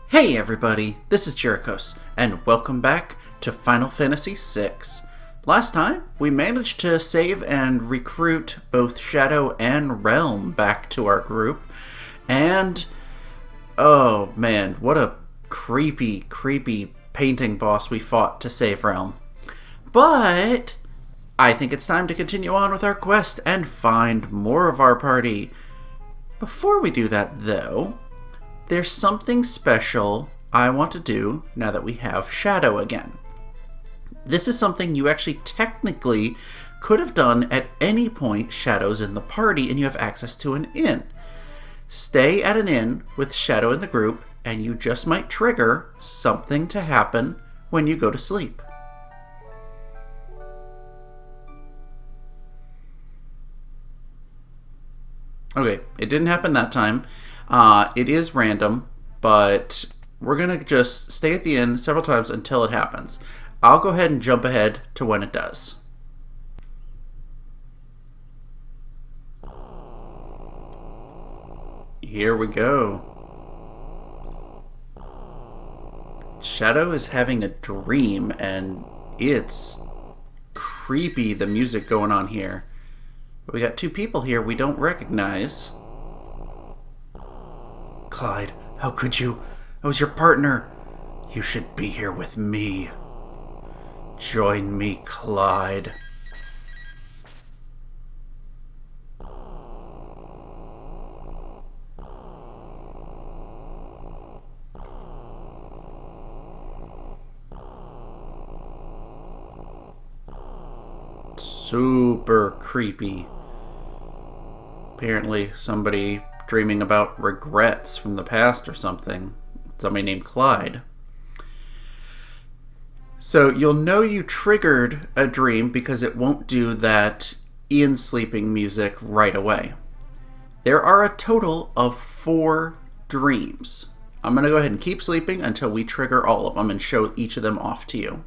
Hey everybody, this is Jerichos, and welcome back to Final Fantasy VI. Last time, we managed to save and recruit both Shadow and Realm back to our group, and oh man, what a creepy painting boss we fought to save Realm. But I think it's time to continue on with our quest and find more of our party. Before we do that though, there's something special I want to do now that we have Shadow again. This is something you actually technically could have done at any point Shadow's in the party and you have access to an inn. Stay at an inn with Shadow in the group and you just might trigger something to happen when you go to sleep. Okay, it didn't happen that time. It is random, but we're going to just stay at the inn several times until it happens. I'll go ahead and jump ahead to when it does. Here we go. Shadow is having a dream, and it's creepy, the music going on here. But we got two people here we don't recognize. Clyde, how could you? I was your partner. You should be here with me. Join me, Clyde. Super creepy. Apparently somebody dreaming about regrets from the past or something. Somebody named Clyde. So you'll know you triggered a dream because it won't do that Ian sleeping music right away. There are a total of 4 dreams. I'm going to go ahead and keep sleeping until we trigger all of them and show each of them off to you.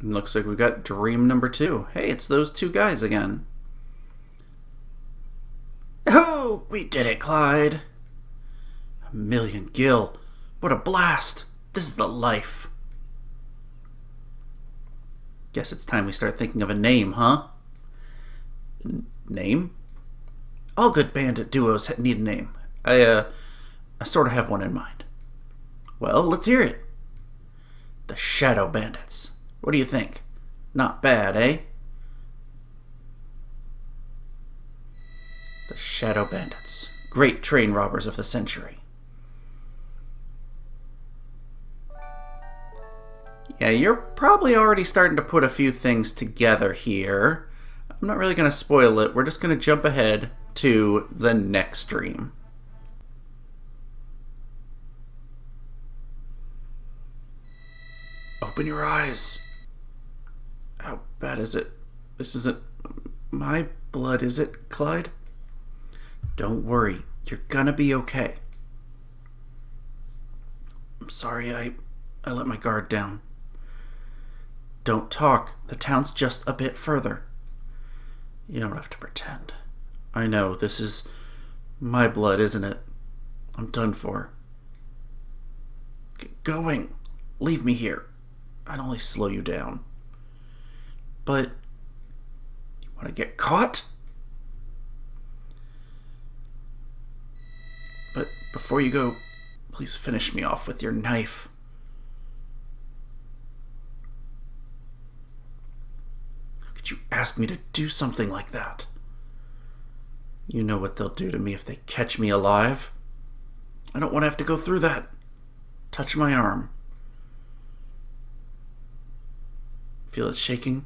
Looks like we got dream number 2. Hey, it's those 2 guys again. Oh, we did it, Clyde. 1,000,000 gil. What a blast. This is the life. Guess it's time we start thinking of a name, huh? Name? All good bandit duos need a name. I sort of have one in mind. Well, let's hear it. The Shadow Bandits. What do you think? Not bad, eh? The Shadow Bandits. Great train robbers of the century. Yeah, you're probably already starting to put a few things together here. I'm not really going to spoil it. We're just going to jump ahead to the next dream. Open your eyes. How bad is it? This isn't my blood, is it, Clyde? Don't worry. You're gonna be okay. I'm sorry I let my guard down. Don't talk. The town's just a bit further. You don't have to pretend. I know, this is my blood, isn't it? I'm done for. Get going. Leave me here. I'd only slow you down. But you want to get caught? But before you go, please finish me off with your knife. How could you ask me to do something like that? You know what they'll do to me if they catch me alive. I don't want to have to go through that. Touch my arm. Feel it shaking?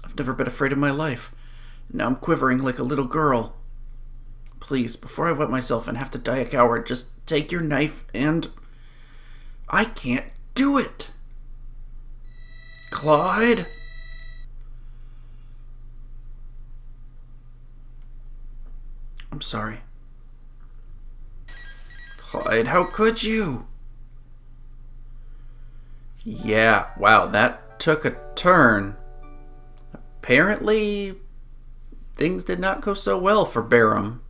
I've never been afraid in my life. Now I'm quivering like a little girl. Please, before I wet myself and have to die a coward, just take your knife and... I can't do it! Clyde? I'm sorry. Clyde, how could you? Yeah, wow, that took a turn. Apparently, things did not go so well for Barum.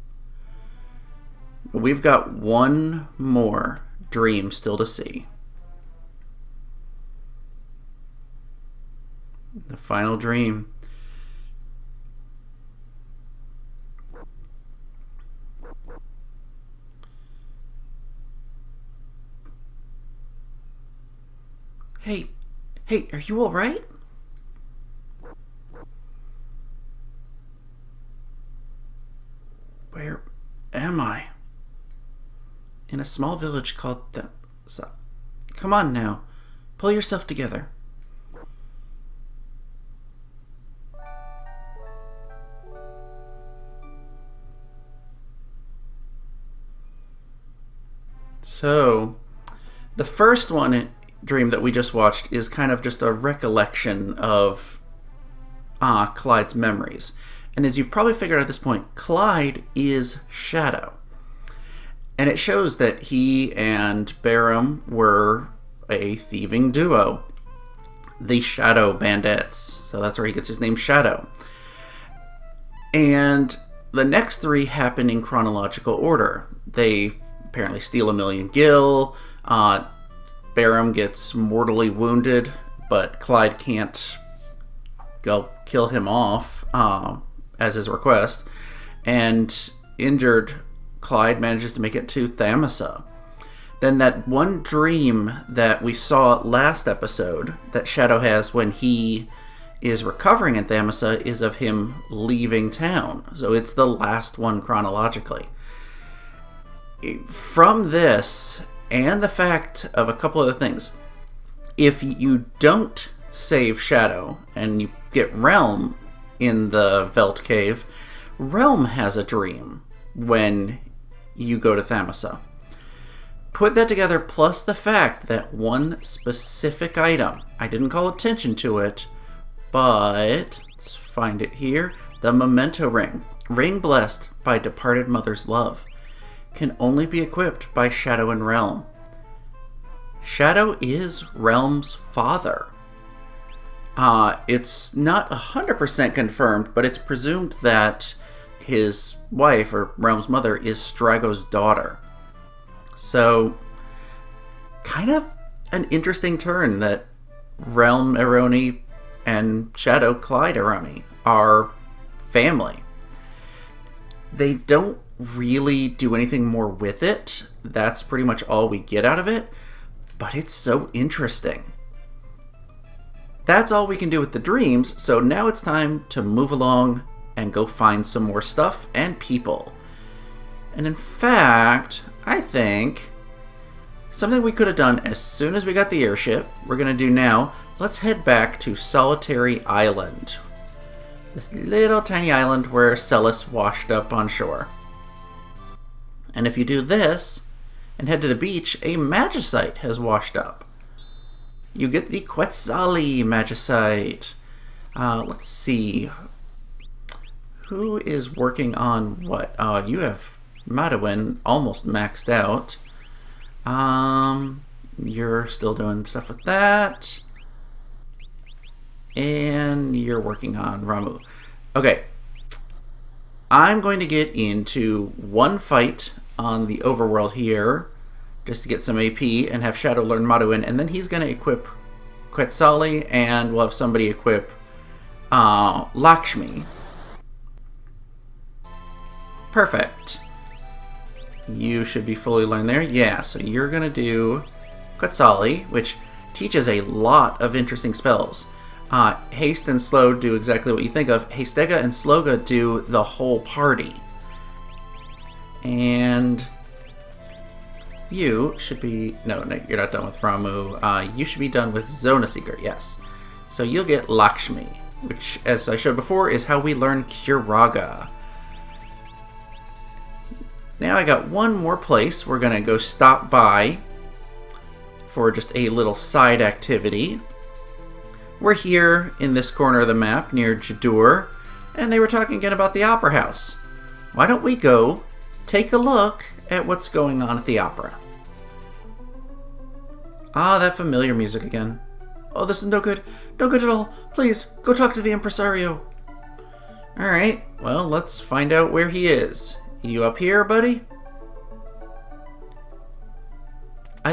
We've got one more dream still to see. The final dream. Hey, are you all right? Where am I? In a small village called Come on now. Pull yourself together. So, the first dream that we just watched is kind of just a recollection of Clyde's memories. And as you've probably figured out at this point, Clyde is Shadow. And it shows that he and Barham were a thieving duo. The Shadow Bandits. So that's where he gets his name, Shadow. And the next three happen in chronological order. They apparently steal 1,000,000 gil. Barham gets mortally wounded, but Clyde can't go kill him off as his request. And injured Clyde manages to make it to Thamasa. Then that one dream that we saw last episode that Shadow has when he is recovering in Thamasa is of him leaving town. So it's the last one chronologically. From this, and the fact of a couple other things, if you don't save Shadow and you get Realm in the Veld Cave, Realm has a dream when you go to Thamasa. Put that together plus the fact that one specific item, I didn't call attention to it, but let's find it here, the Memento Ring, ring blessed by departed mother's love, can only be equipped by Shadow and Realm. Shadow is Realm's father. It's not 100% confirmed, but it's presumed that his wife, or Realm's mother, is Strago's daughter. So, kind of an interesting turn that Realm Aroni and Shadow Clyde Aroni are family. They don't really do anything more with it. That's pretty much all we get out of it, but it's so interesting. That's all we can do with the dreams, so now it's time to move along and go find some more stuff and people. And in fact, I think something we could have done as soon as we got the airship, we're going to do now. Let's head back to Solitary Island. This little tiny island where Celis washed up on shore. And if you do this and head to the beach, a Magicite has washed up. You get the Quetzali Magicite. Let's see. Who is working on what? You have Madawin almost maxed out. You're still doing stuff with that. And you're working on Ramu. Okay. I'm going to get into one fight on the overworld here, just to get some AP, and have Shadow learn Madawin, and then he's going to equip Quetzali, and we'll have somebody equip Lakshmi. Perfect. You should be fully learned there. Yeah, so you're going to do Quetzali, which teaches a lot of interesting spells. Haste and Slow do exactly what you think of. Hastega and Sloga do the whole party. And you should be... No, you're not done with Ramu. You should be done with Zona Seeker, yes. So you'll get Lakshmi, which, as I showed before, is how we learn Curaga. Now I got one more place we're going to go stop by for just a little side activity. We're here in this corner of the map near Jadur, and they were talking again about the Opera House. Why don't we go take a look at what's going on at the opera? Ah, that familiar music again. Oh, this is no good. No good at all. Please, go talk to the impresario. Alright, well, let's find out where he is. You up here, buddy?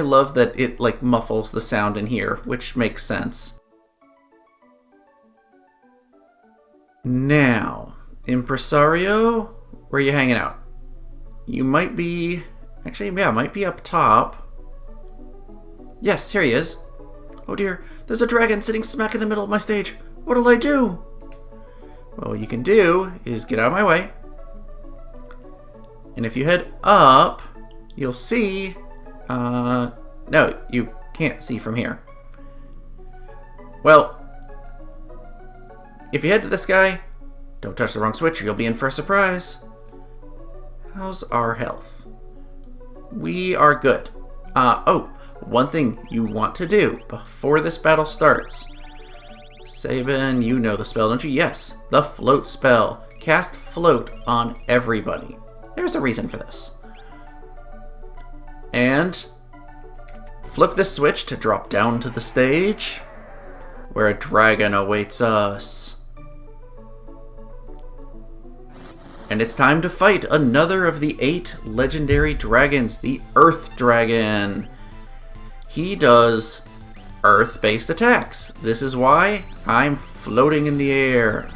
I love that it like muffles the sound in here, which makes sense. Now, Impresario, where are you hanging out? You might be... Actually, yeah, might be up top. Yes, here he is. Oh dear, there's a dragon sitting smack in the middle of my stage. What'll I do? Well, what you can do is get out of my way. And if you head up, you'll see... no, you can't see from here. Well, if you head to this guy, don't touch the wrong switch or you'll be in for a surprise. How's our health? We are good. Oh, one thing you want to do before this battle starts. Sabin, you know the spell, don't you? Yes, the float spell. Cast float on everybody. There's a reason for this. And flip this switch to drop down to the stage, where a dragon awaits us. And it's time to fight another of the 8 legendary dragons, the Earth Dragon. He does Earth-based attacks. This is why I'm floating in the air.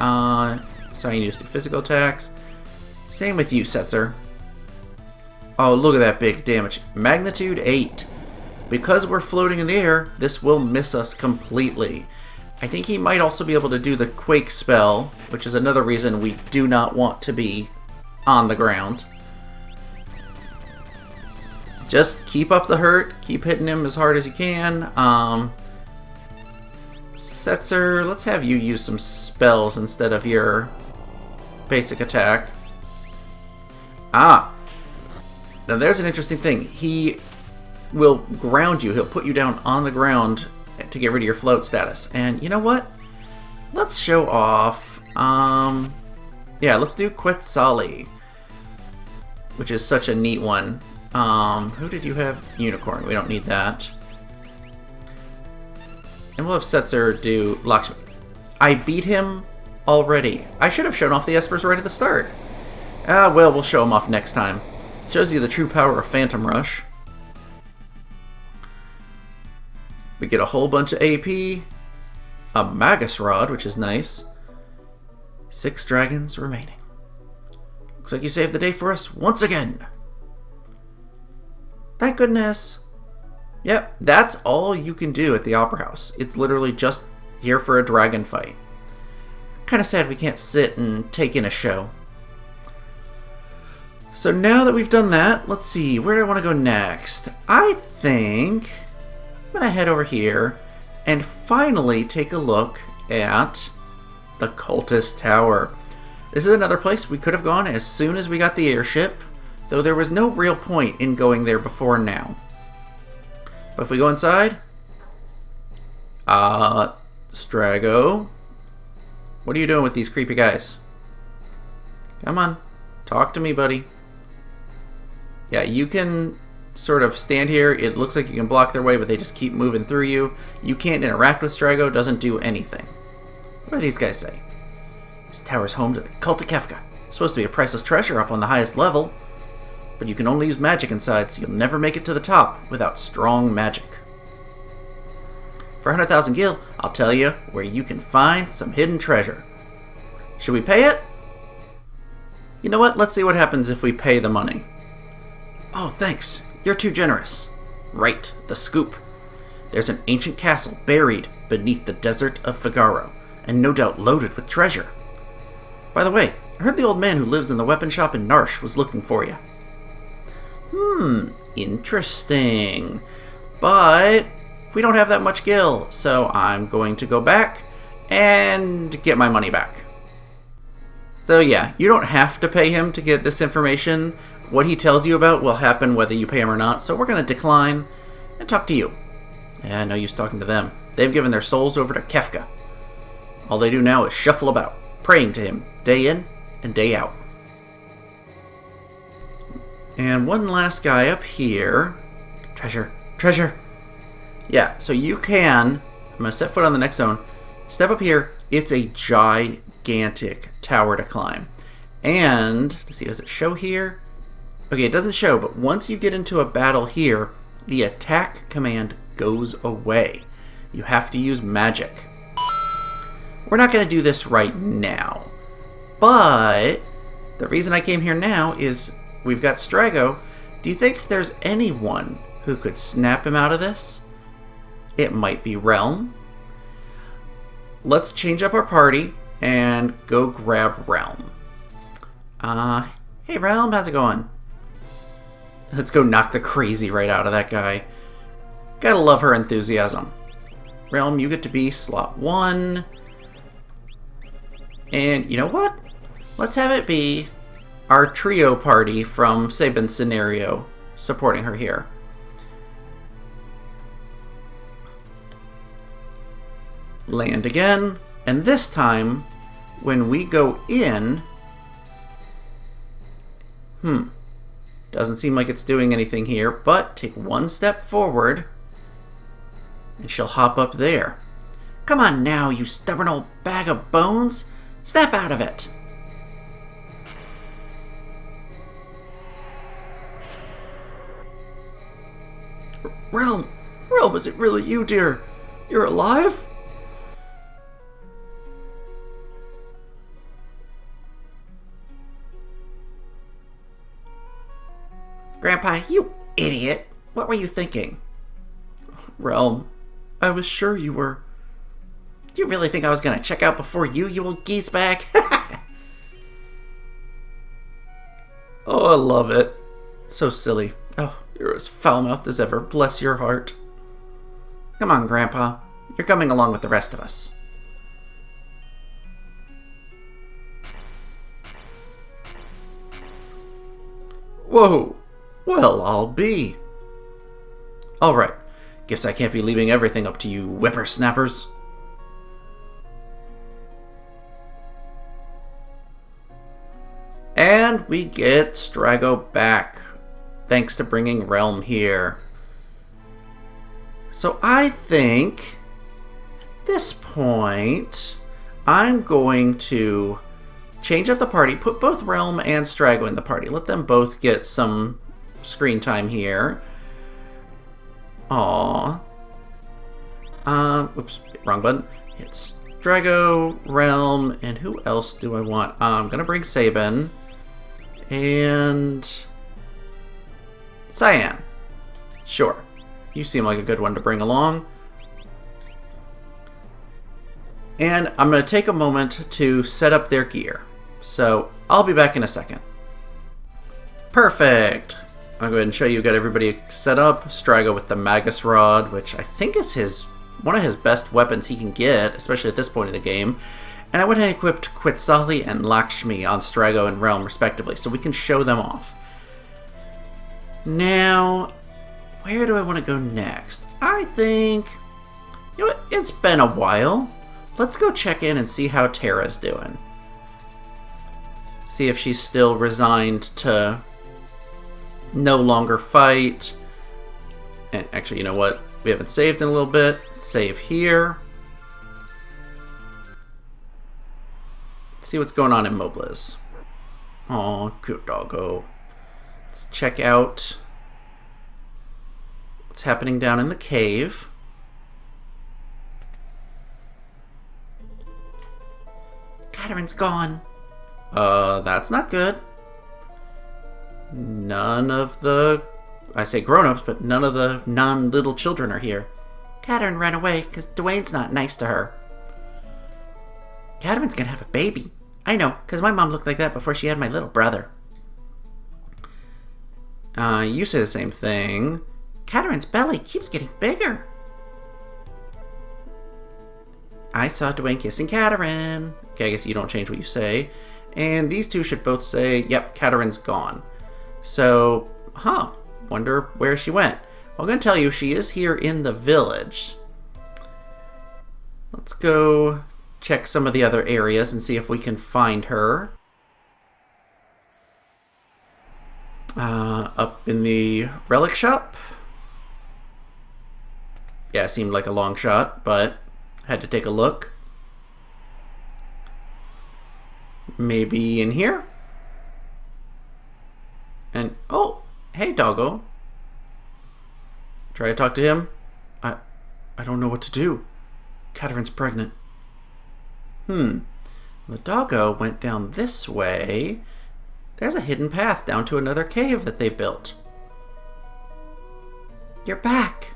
So I use the physical attacks. Same with you, Setzer. Oh, look at that big damage. Magnitude 8. Because we're floating in the air, this will miss us completely. I think he might also be able to do the Quake spell, which is another reason we do not want to be on the ground. Just keep up the hurt, keep hitting him as hard as you can. Setzer, let's have you use some spells instead of your basic attack. Now there's an interesting thing. He will ground you, he'll put you down on the ground to get rid of your float status. And you know what? Let's show off. Yeah, let's do Quetzali, which is such a neat one. Who did you have? Unicorn. We don't need that. And we'll have Setzer do Locksmith. I beat him already. I should have shown off the Espers right at the start. Well, we'll show him off next time. Shows you the true power of Phantom Rush. We get a whole bunch of AP, a Magus Rod, which is nice. 6 dragons remaining. Looks like you saved the day for us once again. Thank goodness. Yep, that's all you can do at the Opera House. It's literally just here for a dragon fight. Kind of sad we can't sit and take in a show. So now that we've done that, let's see, where do I want to go next? I think I'm going to head over here and finally take a look at the Cultist Tower. This is another place we could have gone as soon as we got the airship, though there was no real point in going there before now. But if we go inside, Strago, what are you doing with these creepy guys? Come on, talk to me, buddy. Yeah, you can sort of stand here. It looks like you can block their way, but they just keep moving through you. You can't interact with Strago, doesn't do anything. What do these guys say? This tower's home to the Cult of Kefka. Supposed to be a priceless treasure up on the highest level, but you can only use magic inside, so you'll never make it to the top without strong magic. For 100,000 gil, I'll tell you where you can find some hidden treasure. Should we pay it? You know what? Let's see what happens if we pay the money. Oh, thanks. You're too generous. Right, the scoop. There's an ancient castle buried beneath the desert of Figaro, and no doubt loaded with treasure. By the way, I heard the old man who lives in the weapon shop in Narsh was looking for you. Interesting. But we don't have that much gil, so I'm going to go back and get my money back. So yeah, you don't have to pay him to get this information. What he tells you about will happen whether you pay him or not, so we're going to decline and talk to you. Yeah, no use talking to them. They've given their souls over to Kefka. All they do now is shuffle about, praying to him, day in and day out. And one last guy up here. Treasure, treasure. Yeah, so you can, I'm going to set foot on the next zone, step up here. It's a gigantic tower to climb. And, let's see, does it show here? Okay, it doesn't show, but once you get into a battle here, the attack command goes away. You have to use magic. We're not going to do this right now, but the reason I came here now is we've got Strago. Do you think if there's anyone who could snap him out of this? It might be Realm. Let's change up our party and go grab Realm. Hey Realm, how's it going? Let's go knock the crazy right out of that guy. Gotta love her enthusiasm. Realm, you get to be slot 1. And you know what? Let's have it be our trio party from Sabin's scenario supporting her here. Land again, and this time when we go in, doesn't seem like it's doing anything here, but take one step forward and she'll hop up there. Come on now, you stubborn old bag of bones, snap out of it. Realm, is it really you, dear? You're alive? Grandpa, you idiot. What were you thinking? Realm, I was sure you were. Do you really think I was going to check out before you, you old geese bag? Oh, I love it. So silly. Oh, you're as foul-mouthed as ever. Bless your heart. Come on, Grandpa. You're coming along with the rest of us. Whoa. Well, I'll be. Alright. Guess I can't be leaving everything up to you whippersnappers. And we get Strago back, thanks to bringing Realm here. So I think, at this point, I'm going to change up the party, put both Realm and Strago in the party. Let them both get some screen time here. Aww. Whoops, wrong button. Hit Strago, Realm, and who else do I want? I'm gonna bring Sabin. And Cyan. Sure. You seem like a good one to bring along. And I'm going to take a moment to set up their gear. So I'll be back in a second. Perfect. I'll go ahead and show you, got everybody set up. Strago with the Magus Rod, which I think is one of his best weapons he can get, especially at this point in the game. And I went and equipped Quetzali and Lakshmi on Strago and Realm, respectively, so we can show them off. Now, where do I want to go next? I think, you know what, it's been a while. Let's go check in and see how Terra's doing. See if she's still resigned to no longer fight. And actually, you know what? We haven't saved in a little bit. Save here. See what's going on in Mobliz. Aw, cute doggo. Let's check out what's happening down in the cave. Catarin's gone. That's not good. None of the, I say grown-ups, but none of the non-little children are here. Catarin ran away because Dwayne's not nice to her. Catarin's gonna have a baby. I know, because my mom looked like that before she had my little brother. You say the same thing. Catarin's belly keeps getting bigger. I saw Dwayne kissing Catarin. Okay, I guess you don't change what you say. And these two should both say, yep, Catarin's gone. So, wonder where she went. Well, I'm going to tell you, she is here in the village. Let's go check some of the other areas and see if we can find her. Up in the relic shop. Yeah, seemed like a long shot, but had to take a look. Maybe in here? And, oh, hey, doggo. Try to talk to him? I don't know what to do. Katerin's pregnant. The doggo went down this way. There's a hidden path down to another cave that they built. You're back.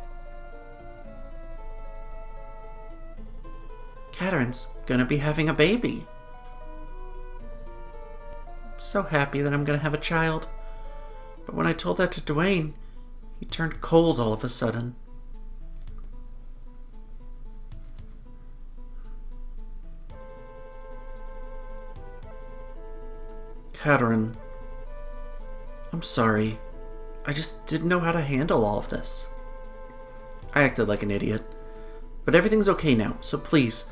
Katerin's gonna be having a baby. I'm so happy that I'm gonna have a child. But when I told that to Dwayne, he turned cold all of a sudden. Katerin, I'm sorry. I just didn't know how to handle all of this. I acted like an idiot. But everything's okay now, so please,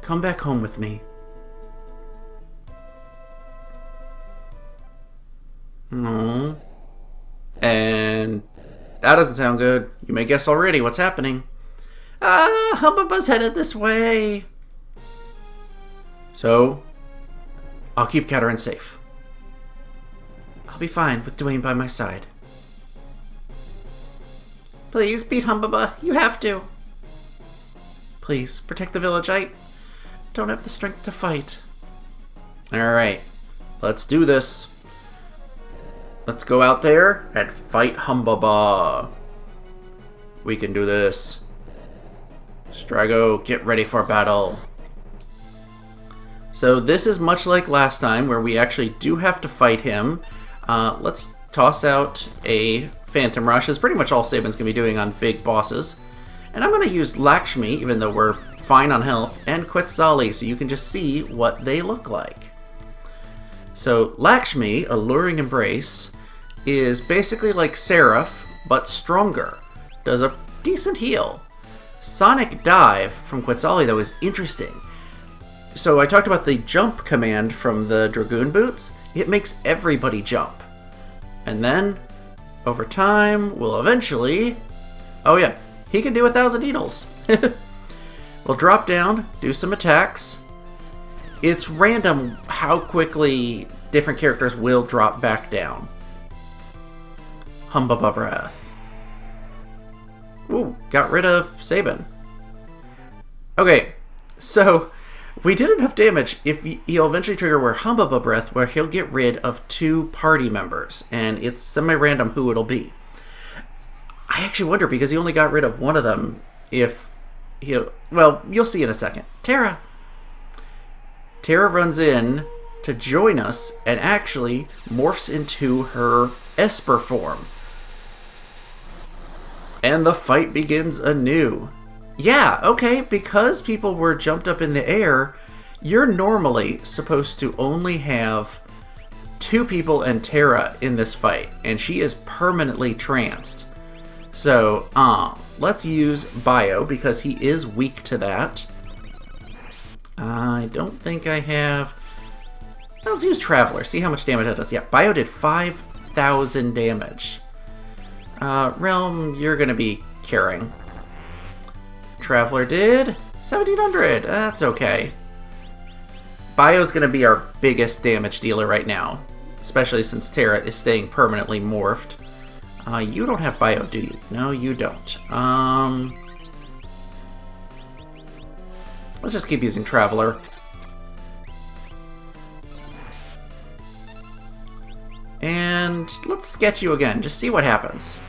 come back home with me. Aww. And that doesn't sound good. You may guess already what's happening. Humbaba's headed this way. So, I'll keep Katerin safe. I'll be fine with Dwayne by my side. Please beat Humbaba. You have to. Please protect the village. I don't have the strength to fight. Alright, let's do this. Let's go out there and fight Humbaba. We can do this. Strago, get ready for battle. So this is much like last time where we actually do have to fight him. Let's toss out a Phantom Rush, as pretty much all Sabin's going to be doing on big bosses. And I'm going to use Lakshmi, even though we're fine on health, and Quetzali, so you can just see what they look like. So Lakshmi, Alluring Embrace, is basically like Seraph, but stronger. Does a decent heal. Sonic Dive from Quetzali, though, is interesting. So I talked about the jump command from the Dragoon Boots. It makes everybody jump. And then, over time, we'll eventually... Oh yeah, he can do 1,000 needles. We'll drop down, do some attacks. It's random how quickly different characters will drop back down. Humbaba Breath. Ooh, got rid of Sabin. Okay, so we did enough damage. If he'll eventually trigger where Humbaba Breath, where he'll get rid of 2 party members, and it's semi-random who it'll be. I actually wonder, because he only got rid of one of them, if he'll... Well, you'll see in a second. Terra! Terra runs in to join us and actually morphs into her Esper form. And the fight begins anew. Yeah, okay, because people were jumped up in the air, you're normally supposed to only have 2 people and Terra in this fight, and she is permanently tranced. So, let's use Bio, because he is weak to that. I don't think I have... Let's use Traveler, see how much damage that does. Yeah, Bio did 5,000 damage. Realm, you're gonna be curing. Traveler did 1,700. That's okay. Bio's gonna be our biggest damage dealer right now, especially since Terra is staying permanently morphed. You don't have Bio, do you? No, you don't. Let's just keep using Traveler. And let's sketch you again, just see what happens.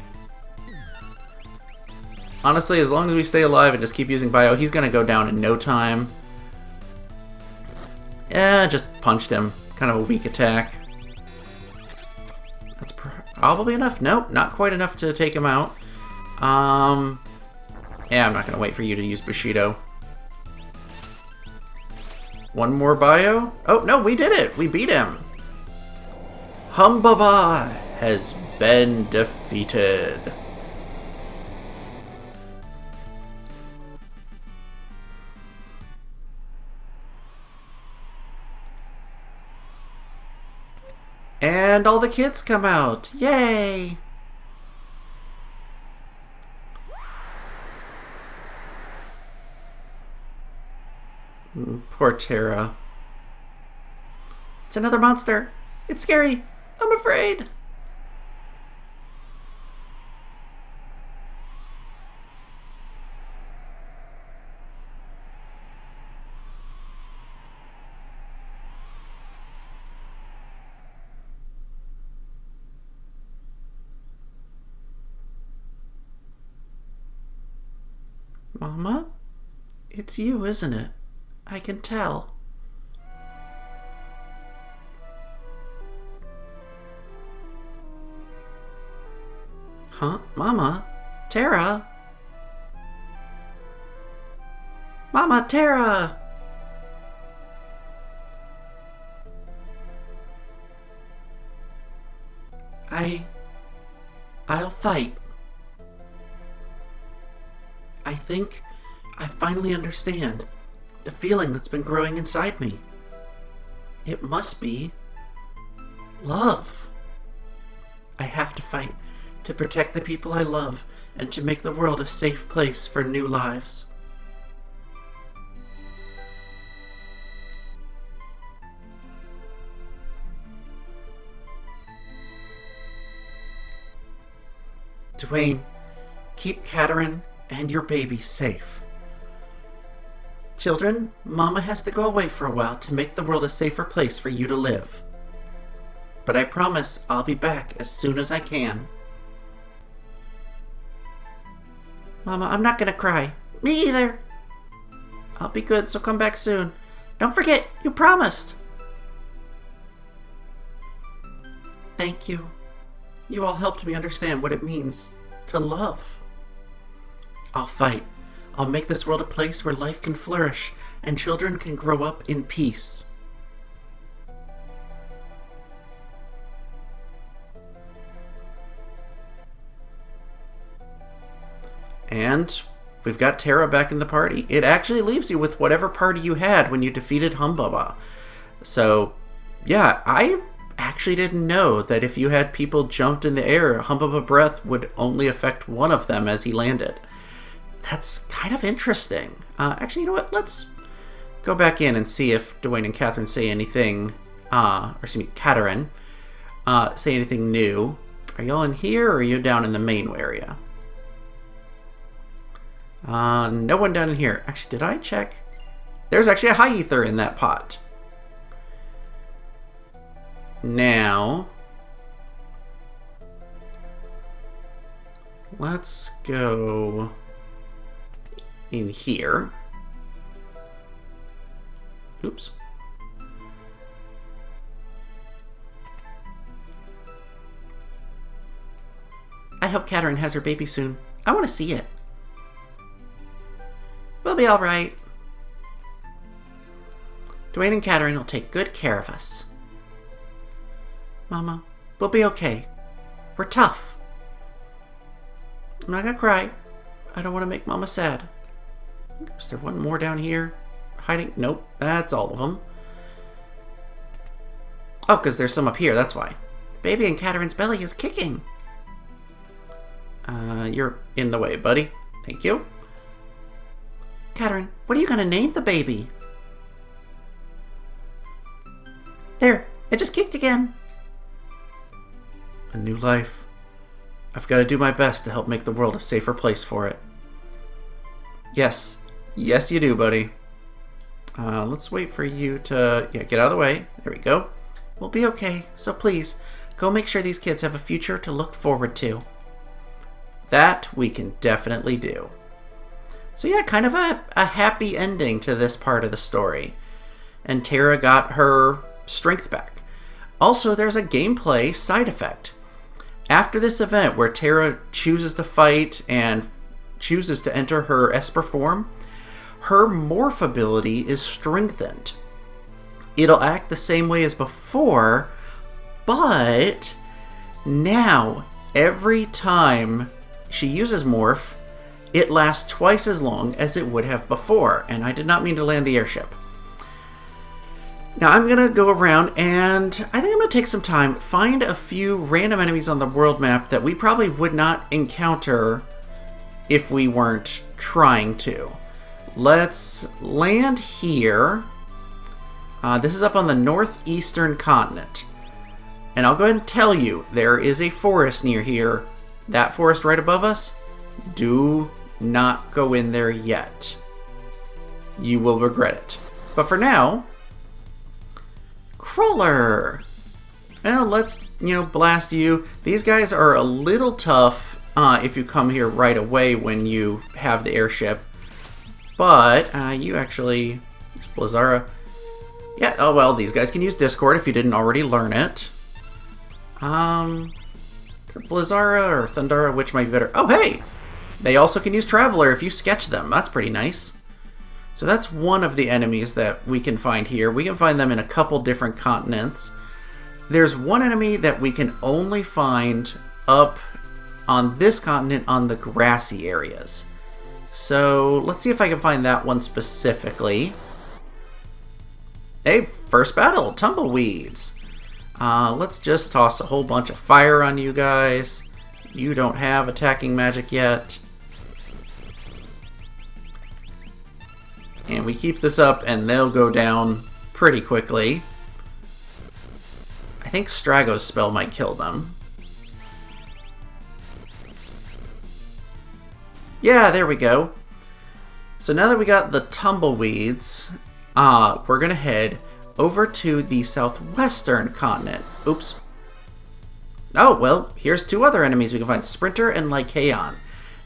Honestly, as long as we stay alive and just keep using Bio, he's gonna go down in no time. Yeah, just punched him. Kind of a weak attack. That's probably enough. Nope, not quite enough to take him out. Yeah, I'm not gonna wait for you to use Bushido. One more Bio. Oh, no, we did it! We beat him! Humbaba has been defeated. And all the kids come out. Yay! Poor Terra. It's another monster. It's scary. I'm afraid. Mama? It's you, isn't it? I can tell. Huh? Mama? Tara? Mama, Tara! I'll fight. I think I finally understand the feeling that's been growing inside me. It must be love. I have to fight to protect the people I love and to make the world a safe place for new lives. Dwayne, keep Katerin and your baby safe. Children, Mama has to go away for a while to make the world a safer place for you to live. But I promise I'll be back as soon as I can. Mama, I'm not gonna cry. Me either. I'll be good, so come back soon. Don't forget, you promised. Thank you. You all helped me understand what it means to love. I'll fight. I'll make this world a place where life can flourish and children can grow up in peace. And we've got Tara back in the party. It actually leaves you with whatever party you had when you defeated Humbaba. So, yeah, I actually didn't know that if you had people jumped in the air, Humbaba Breath would only affect one of them as he landed. That's kind of interesting. Actually, you know what? Let's go back in and see if Dwayne and Catherine say anything, Katerin, say anything new. Are y'all in here or are you down in the main area? No one down in here. Actually, did I check? There's actually a high ether in that pot. Now, let's go in here. Oops. I hope Katerin has her baby soon. I want to see it. We'll be all right. Dwayne and Katerin will take good care of us. Mama, we'll be okay. We're tough. I'm not gonna cry. I don't want to make Mama sad. Is there one more down here? Hiding? Nope, that's all of them. Oh, because there's some up here, that's why. The baby in Katerin's belly is kicking. You're in the way, buddy. Thank you. Katerin, what are you gonna name the baby? There, it just kicked again. A new life. I've got to do my best to help make the world a safer place for it. Yes. Yes, you do, buddy. Let's wait for you to get out of the way. There we go. We'll be okay, so please, go make sure these kids have a future to look forward to. That we can definitely do. So yeah, kind of a happy ending to this part of the story. And Tara got her strength back. Also, there's a gameplay side effect. After this event where Tara chooses to fight and chooses to enter her Esper form, her morph ability is strengthened. It'll act the same way as before, but now every time she uses morph, it lasts twice as long as it would have before. And I did not mean to land the airship. Now I'm going to go around and I think I'm going to take some time, find a few random enemies on the world map that we probably would not encounter if we weren't trying to. Let's land here. This is up on the northeastern continent. And I'll go ahead and tell you, there is a forest near here. That forest right above us, do not go in there yet. You will regret it. But for now, Crawler. Well, let's, blast you. These guys are a little tough if you come here right away when you have the airship. But you actually... Blizzara. Yeah, oh well, these guys can use Discord if you didn't already learn it. Blizzara or Thundara, which might be better? Oh, hey! They also can use Traveler if you sketch them. That's pretty nice. So that's one of the enemies that we can find here. We can find them in a couple different continents. There's one enemy that we can only find up on this continent on the grassy areas. So let's see if I can find that one specifically. Hey, first battle, Tumbleweeds. Let's just toss a whole bunch of fire on you guys. You don't have attacking magic yet. And we keep this up and they'll go down pretty quickly. I think Strago's spell might kill them. Yeah, there we go. So now that we got the Tumbleweeds, we're going to head over to the southwestern continent. Oops. Oh, well, here's two other enemies we can find. Sprinter and Lycaon.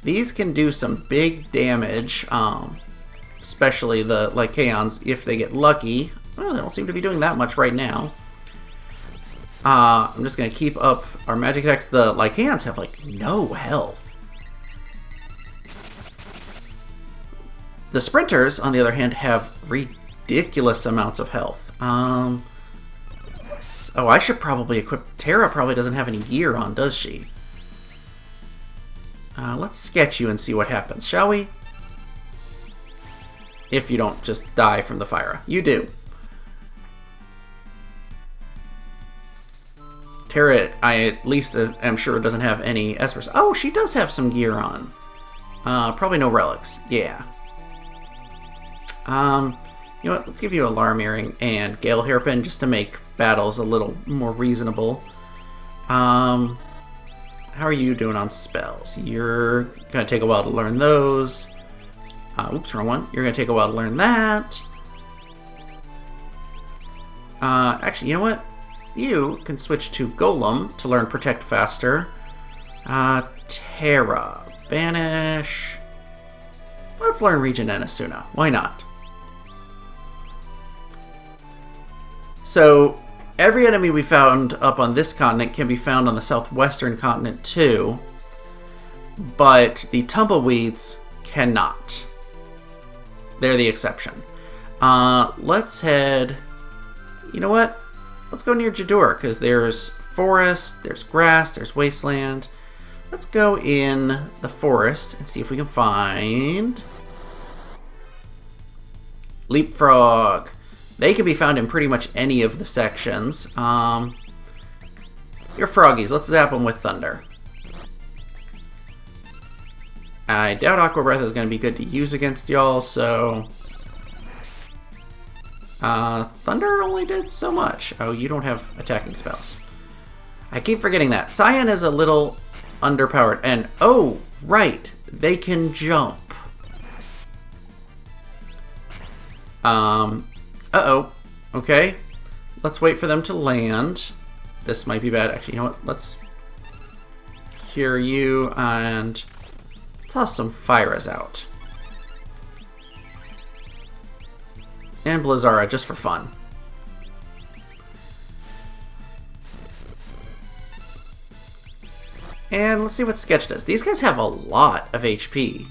These can do some big damage, especially the Lycaons if they get lucky. Well, they don't seem to be doing that much right now. I'm just going to keep up our magic attacks. The Lycaons have, like, no health. The Sprinters, on the other hand, have ridiculous amounts of health. Oh, I should probably equip... Terra probably doesn't have any gear on, does she? Let's sketch you and see what happens, shall we? If you don't just die from the fire. You do. Terra, I at least am sure doesn't have any espers. Oh, she does have some gear on. Probably no relics. Yeah. You know what? Let's give you Alarm Earring and Gale Hairpin just to make battles a little more reasonable. How are you doing on spells? You're going to take a while to learn those. Oops, wrong one. You're going to take a while to learn that. Actually, you know what? You can switch to Golem to learn Protect faster. Terra. Banish. Let's learn Regen and Asuna. Why not? So, every enemy we found up on this continent can be found on the southwestern continent too, but the Tumbleweeds cannot. They're the exception. Let's head... You know what? Let's go near Jadur, because there's forest, there's grass, there's wasteland. Let's go in the forest and see if we can find... Leapfrog. They can be found in pretty much any of the sections. You're froggies. Let's zap them with Thunder. I doubt Aqua Breath is going to be good to use against y'all, so... Thunder only did so much. Oh, you don't have attacking spells. I keep forgetting that. Cyan is a little underpowered. And, oh, right. They can jump. Uh-oh. Okay. Let's wait for them to land. This might be bad. Actually, you know what? Let's cure you and toss some Fyras out. And Blizzara, just for fun. And let's see what Sketch does. These guys have a lot of HP.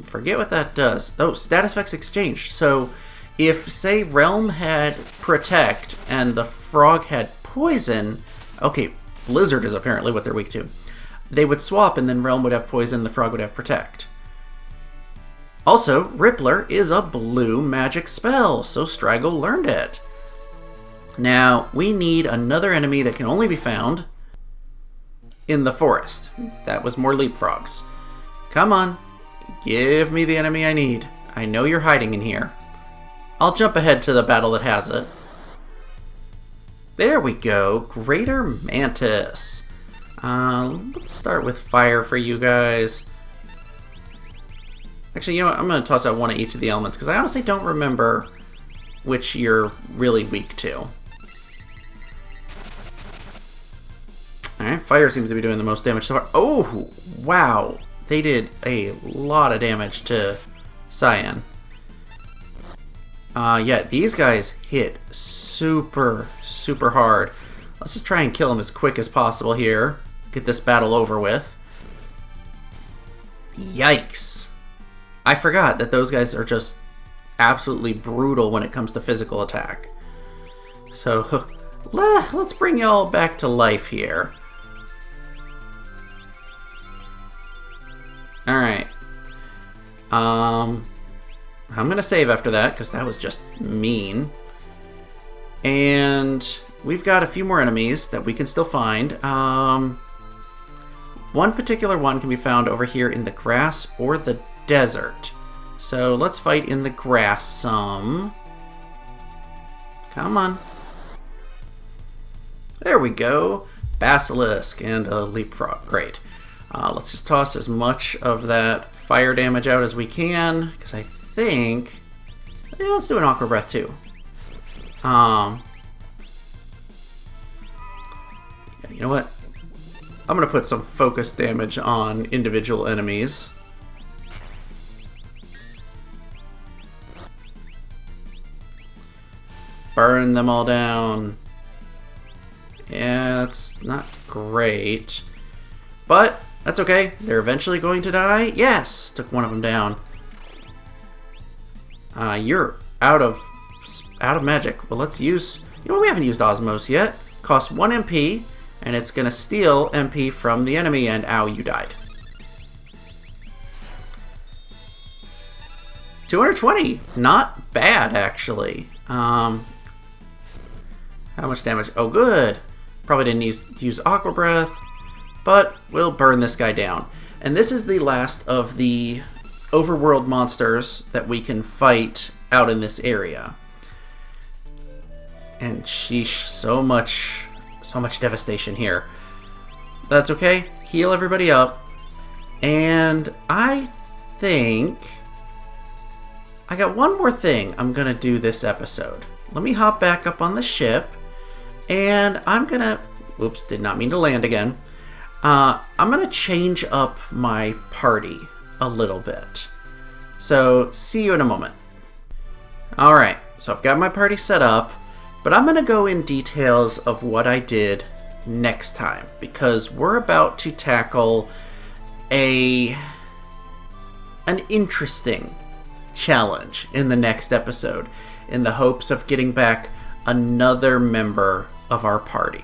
Forget what that does. Oh, status effects exchange. So, if, say, Realm had Protect and the Frog had Poison... Okay, Blizzard is apparently what they're weak to. They would swap, and then Realm would have Poison, the Frog would have Protect. Also, Rippler is a blue magic spell, so Strago learned it. Now, we need another enemy that can only be found in the forest. That was more leapfrogs. Come on, give me the enemy I need. I know you're hiding in here. I'll jump ahead to the battle that has it. There we go, Greater Mantis. Let's start with fire for you guys. Actually, you know what? I'm going to toss out one of each of the elements, because I honestly don't remember which you're really weak to. Alright, fire seems to be doing the most damage so far. Oh, wow. They did a lot of damage to Cyan. Yeah, these guys hit super, super hard. Let's just try and kill them as quick as possible here. Get this battle over with. Yikes. I forgot that those guys are just absolutely brutal when it comes to physical attack. So, let's bring y'all back to life here. Alright. I'm gonna save after that, because that was just mean. And we've got a few more enemies that we can still find. One particular one can be found over here in the grass or the desert. So let's fight in the grass some. Come on. There we go. Basilisk and a leapfrog. Great. Let's just toss as much of that fire damage out as we can, because I think... Yeah, let's do an Aqua Breath too. Yeah, you know what? I'm going to put some focus damage on individual enemies. Burn them all down. Yeah, that's not great. But that's okay. They're eventually going to die. Yes! Took one of them down. You're out of magic. Well, let's use... You know, we haven't used Osmose yet. Costs 1 MP, and it's going to steal MP from the enemy, and ow, you died. 220. Not bad, actually. How much damage? Oh, good. Probably didn't use Aqua Breath, but we'll burn this guy down. And this is the last of the overworld monsters that we can fight out in this area. And sheesh, so much devastation here. That's okay. Heal everybody up. And I think I got one more thing I'm gonna do this episode. Let me hop back up on the ship, and I'm gonna... Oops, did not mean to land again. I'm gonna change up my party a little bit. So, see you in a moment. Alright, so I've got my party set up, but I'm gonna go in details of what I did next time, because we're about to tackle an interesting challenge in the next episode, in the hopes of getting back another member of our party.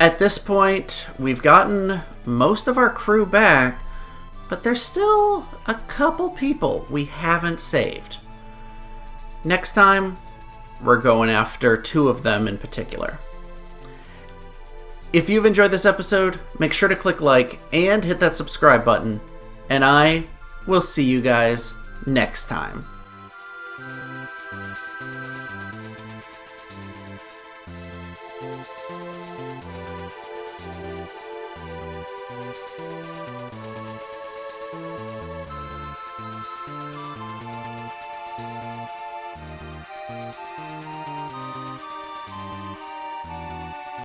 At this point, we've gotten most of our crew back, but there's still a couple people we haven't saved. Next time, we're going after 2 of them in particular. If you've enjoyed this episode, make sure to click like and hit that subscribe button, and I will see you guys next time.